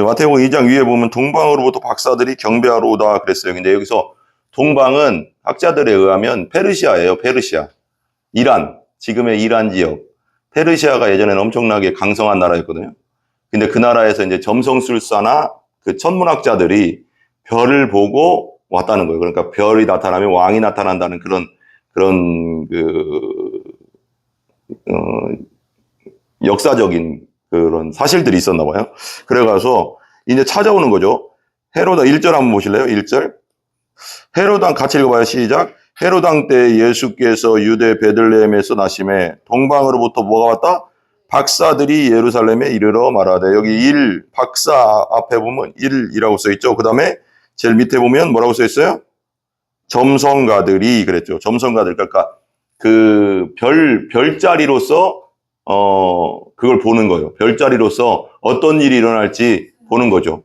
마태복음 2장 위에 보면 동방으로부터 박사들이 경배하러 오다 그랬어요. 근데 여기서 동방은 학자들에 의하면 페르시아예요. 페르시아. 이란, 지금의 이란 지역. 페르시아가 예전에는 엄청나게 강성한 나라였거든요. 근데 그 나라에서 이제 점성술사나 그 천문학자들이 별을 보고 왔다는 거예요. 그러니까 별이 나타나면 왕이 나타난다는 그런 역사적인 그런 사실들이 있었나 봐요. 그래가서 이제 찾아오는 거죠. 헤로다 1절 한번 보실래요? 1절. 헤로당 같이 읽어봐요. 시작. 헤로당 때 예수께서 유대 베들레헴에서 나심에 동방으로부터 뭐가 왔다? 박사들이 예루살렘에 이르러 말하되, 여기 박사 앞에 보면 1이라고 써있죠. 그 다음에 제일 밑에 보면 뭐라고 써있어요? 점성가들이 그랬죠. 점성가들. 그러니까 그 별자리로서 그걸 보는 거예요. 별자리로서 어떤 일이 일어날지 보는 거죠.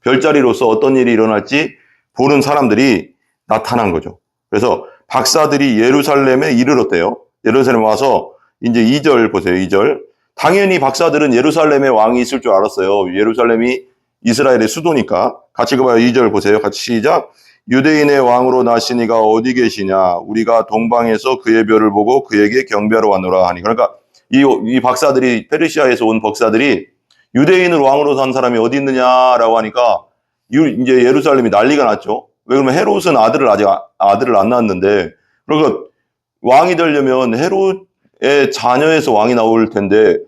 별자리로서 어떤 일이 일어날지 보는 사람들이 나타난 거죠. 그래서 박사들이 예루살렘에 이르렀대요. 예루살렘 와서 이제 2절 보세요. 2절. 당연히 박사들은 예루살렘에 왕이 있을 줄 알았어요. 예루살렘이 이스라엘의 수도니까. 같이 읽어봐요. 2절 보세요. 같이 시작. 유대인의 왕으로 나신 이가 어디 계시냐? 우리가 동방에서 그의 별을 보고 그에게 경배하러 왔노라 하니. 그러니까 이 박사들이, 페르시아에서 온 박사들이 유대인을 왕으로 산 사람이 어디 있느냐라고 하니까 이제 예루살렘이 난리가 났죠. 왜 그러면 헤롯은 아들을 안 낳았는데, 그러니까 왕이 되려면 헤롯의 자녀에서 왕이 나올 텐데,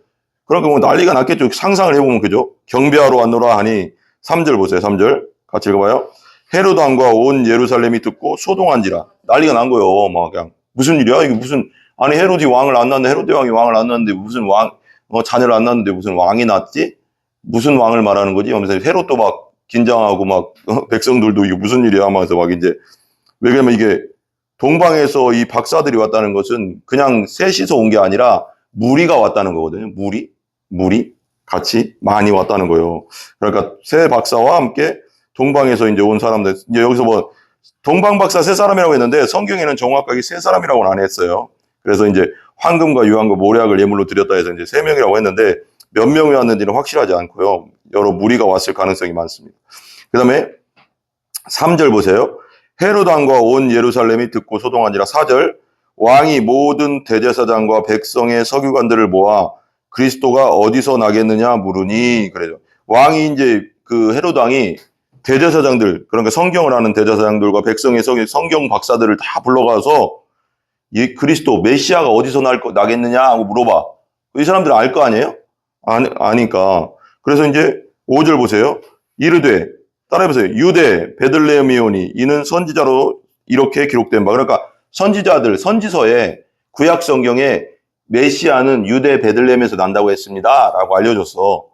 그러니까 뭐 난리가 났겠죠. 상상을 해보면 그죠? 경배하러 왔노라 하니. 3절 보세요. 3절 같이 읽어봐요. 헤롯 왕과 온 예루살렘이 듣고 소동한지라. 난리가 난 거예요. 막 그냥 무슨 일이야? 이게 무슨, 아니 헤롯이 왕을 안 낳았는데, 헤롯 대왕이 왕을 안 낳았는데 무슨 자녀를 안 낳았는데 무슨 왕이 낳았지? 무슨 왕을 말하는 거지? 하면서 헤롯도 막 긴장하고 막 백성들도 이게 무슨 일이야 하면서 막 이제, 왜냐면 이게 동방에서 이 박사들이 왔다는 것은 그냥 셋이서 온 게 아니라 무리가 왔다는 거거든요. 무리 같이 많이 왔다는 거예요. 그러니까 세 박사와 함께 동방에서 이제 온 사람들, 이제 여기서 뭐 동방 박사 세 사람이라고 했는데 성경에는 정확하게 세 사람이라고는 안 했어요. 그래서 이제 황금과 유황과 모략을 예물로 드렸다 해서 이제 세 명이라고 했는데 몇 명이 왔는지는 확실하지 않고요. 여러 무리가 왔을 가능성이 많습니다. 그 다음에 3절 보세요. 헤롯 왕과 온 예루살렘이 듣고 소동하니라. 4절. 왕이 모든 대제사장과 백성의 서기관들을 모아 그리스도가 어디서 나겠느냐 물으니. 그래요. 왕이 이제 그 헤롯 왕이 대제사장들, 그러니까 성경을 아는 대제사장들과 백성의 성경 박사들을 다 불러가서 이 그리스도 메시아가 어디서 나겠느냐 하고 물어봐. 이 사람들은 알 거 아니에요? 아니까. 그래서 이제 5절 보세요. 이르되, 따라해보세요. 유대 베들레헴이오니 이는 선지자로 이렇게 기록된 바. 그러니까 선지자들, 선지서에 구약 성경에 메시아는 유대 베들레헴에서 난다고 했습니다 라고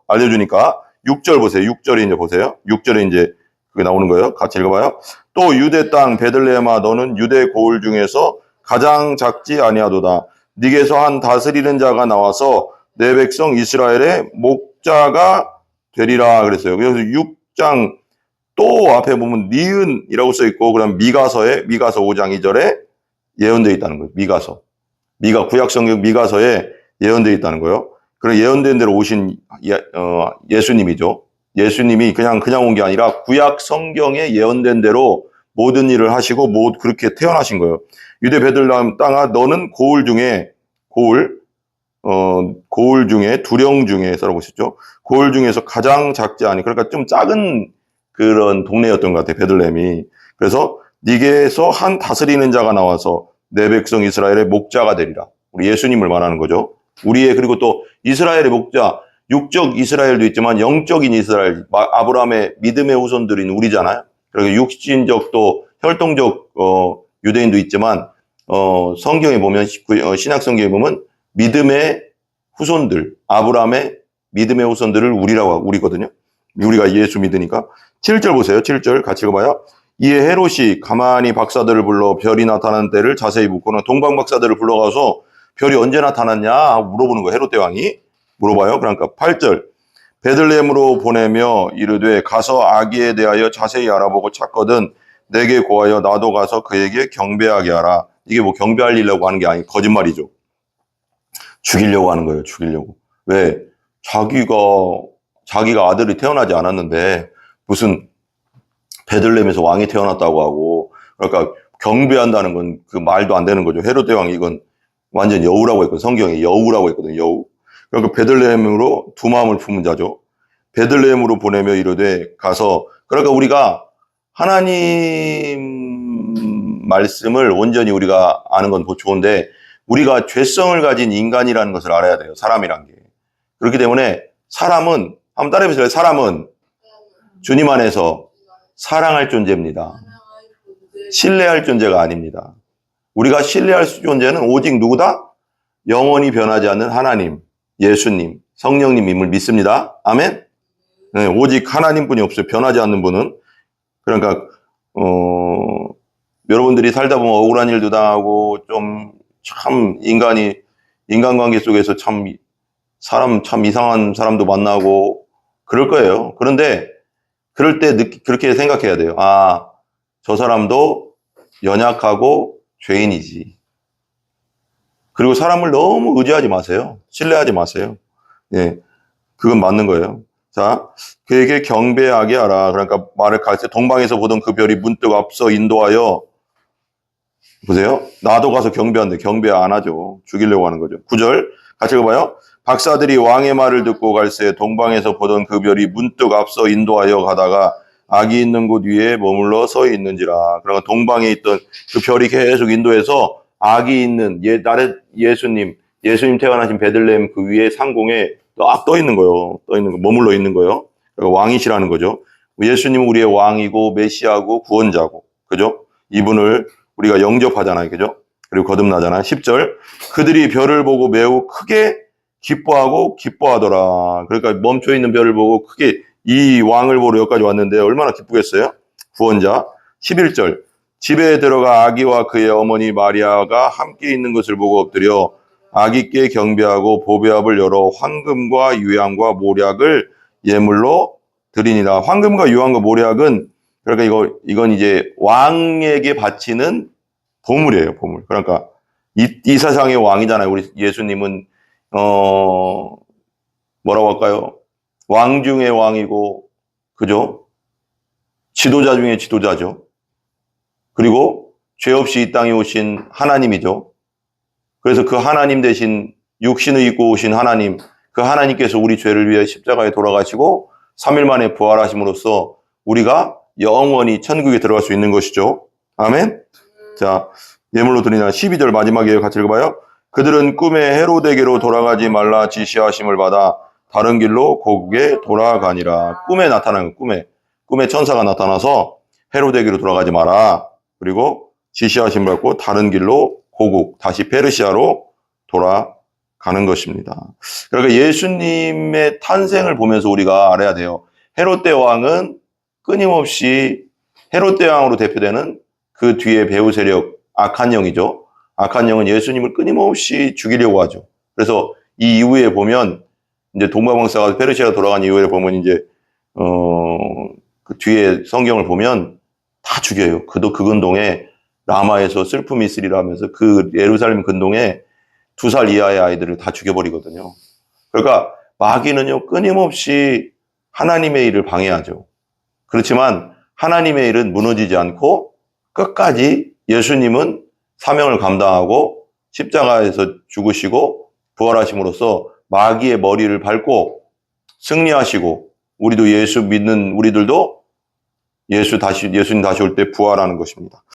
알려주니까 6절 보세요. 6절에 이제 보세요. 6절에 이제 그게 나오는 거예요. 같이 읽어봐요. 또 유대 땅 베들레헴아 너는 유대 고을 중에서 가장 작지 아니하도다. 네게서 한 다스리는 자가 나와서 내 백성 이스라엘의 목자가 되리라 그랬어요. 그래서 6장 또 앞에 보면 니은이라고 써 있고, 그다음 미가서 5장 2절에 예언되어 있다는 거예요. 구약 성경 미가서에 예언되어 있다는 거예요. 그런 예언된 대로 오신 예수님이죠. 예수님이 그냥 온 게 아니라 구약 성경에 예언된 대로 모든 일을 하시고 그렇게 태어나신 거예요. 유대 베들레헴 땅아 너는 고을 중에 두령 중에서라고 했죠. 고을 중에서 가장 작지 아니. 그러니까 좀 작은 그런 동네였던 것 같아요. 베들레헴이. 그래서 네게서 한 다스리는 자가 나와서 내 백성 이스라엘의 목자가 되리라. 우리 예수님을 말하는 거죠. 그리고 또 이스라엘의 목자, 육적 이스라엘도 있지만 영적인 이스라엘, 아브라함의 믿음의 후손들인 우리잖아요. 그리고 육신적 또 혈통적 유대인도 있지만 성경에 보면 신약 성경에 보면 믿음의 후손들, 아브라함의 믿음의 후손들을 우리거든요. 우리가 예수 믿으니까. 7절 보세요. 7절 같이 읽어봐요. 이에 헤롯이 가만히 박사들을 불러 별이 나타나는 때를 자세히 묻고는 동방 박사들을 불러가서 별이 언제 나타났냐 하고 물어보는 거예요. 헤롯 대왕이 물어봐요. 그러니까 8절. 베들레헴으로 보내며 이르되 가서 아기에 대하여 자세히 알아보고 찾거든 내게 고하여 나도 가서 그에게 경배하게 하라. 이게 뭐 경배하려고 하는 게 아니고 거짓말이죠. 죽이려고 하는 거예요. 죽이려고. 왜? 자기가 아들이 태어나지 않았는데 무슨 베들레헴에서 왕이 태어났다고 하고, 그러니까 경배한다는 건 그 말도 안 되는 거죠. 헤롯 대왕이 이건 완전 여우라고 했거든요. 성경에 여우라고 했거든요. 여우. 그러니까 베들레헴으로 두 마음을 품은 자죠. 베들레헴으로 보내며 이르되 가서, 그러니까 우리가 하나님 말씀을 온전히 우리가 아는 건 좋은데, 우리가 죄성을 가진 인간이라는 것을 알아야 돼요. 사람이란 게. 그렇기 때문에 사람은, 한번 따라해보세요. 사람은 주님 안에서 사랑할 존재입니다. 신뢰할 존재가 아닙니다. 우리가 신뢰할 존재는 오직 누구다? 영원히 변하지 않는 하나님, 예수님, 성령님임을 믿습니다. 아멘? 네, 오직 하나님뿐이 없어요. 변하지 않는 분은. 그러니까 여러분들이 살다 보면 억울한 일도 당하고 참 인간관계 속에서 사람 이상한 사람도 만나고 그럴 거예요. 그런데 그럴 때 그렇게 생각해야 돼요. 아, 저 사람도 연약하고 죄인이지. 그리고 사람을 너무 의지하지 마세요. 신뢰하지 마세요. 예, 그건 맞는 거예요. 자, 그에게 경배하게 하라. 그러니까 말을 갈 때 동방에서 보던 그 별이 문득 앞서 인도하여, 보세요. 나도 가서 경배한대. 경배 안 하죠. 죽이려고 하는 거죠. 9절 같이 읽어봐요. 박사들이 왕의 말을 듣고 갈새 동방에서 보던 그 별이 문득 앞서 인도하여 가다가 악이 있는 곳 위에 머물러 서 있는지라. 그러니까 동방에 있던 그 별이 계속 인도해서 악이 있는 예수님 태어나신 베들레헴 그 위에 상공에 딱 떠 있는 거예요. 머물러 있는 거예요. 그러니까 왕이시라는 거죠. 예수님은 우리의 왕이고 메시아고 구원자고, 그죠? 이분을 우리가 영접하잖아요, 그죠? 그리고 거듭나잖아요. 10절 그들이 별을 보고 매우 크게 기뻐하더라. 그러니까 멈춰 있는 별을 보고 크게, 이 왕을 보러 여기까지 왔는데 얼마나 기쁘겠어요? 구원자. 11절 집에 들어가 아기와 그의 어머니 마리아가 함께 있는 것을 보고 엎드려 아기께 경배하고 보배압을 열어 황금과 유향과 모략을 예물로 드리니라. 황금과 유향과 모략은, 그러니까 이건 이제 왕에게 바치는 보물이에요, 보물. 그러니까 이 세상의 왕이잖아요. 우리 예수님은 뭐라고 할까요? 왕 중의 왕이고, 그죠? 지도자 중에 지도자죠. 그리고 죄 없이 이 땅에 오신 하나님이죠. 그래서 그 하나님 대신 육신을 입고 오신 하나님, 그 하나님께서 우리 죄를 위해 십자가에 돌아가시고 3일 만에 부활하심으로써 우리가 영원히 천국에 들어갈 수 있는 것이죠. 아멘? 자, 예물로 드리나 12절 마지막에 같이 읽어봐요. 그들은 꿈에 헤로데게로 돌아가지 말라 지시하심을 받아 다른 길로 고국에 돌아가니라. 꿈에 나타나는 거예요. 꿈에 천사가 나타나서 헤로데게로 돌아가지 마라. 그리고 지시하심을 받고 다른 길로 고국, 다시 페르시아로 돌아가는 것입니다. 그러니까 예수님의 탄생을 보면서 우리가 알아야 돼요. 헤롯 대왕은 끊임없이, 헤롯 대왕으로 대표되는 그 뒤에 배후 세력, 악한 영이죠. 악한 영은 예수님을 끊임없이 죽이려고 하죠. 그래서 이 이후에 보면, 이제 동방박사가 페르시아 돌아간 이후에 보면 이제, 그 뒤에 성경을 보면 다 죽여요. 그 근동에 라마에서 슬픔이 있으리라 하면서 그 예루살렘 근동에 2살 이하의 아이들을 다 죽여버리거든요. 그러니까 마귀는요, 끊임없이 하나님의 일을 방해하죠. 그렇지만 하나님의 일은 무너지지 않고 끝까지 예수님은 사명을 감당하고 십자가에서 죽으시고 부활하심으로써 마귀의 머리를 밟고 승리하시고, 우리도 예수 믿는 우리들도 예수님 다시 올 때 부활하는 것입니다.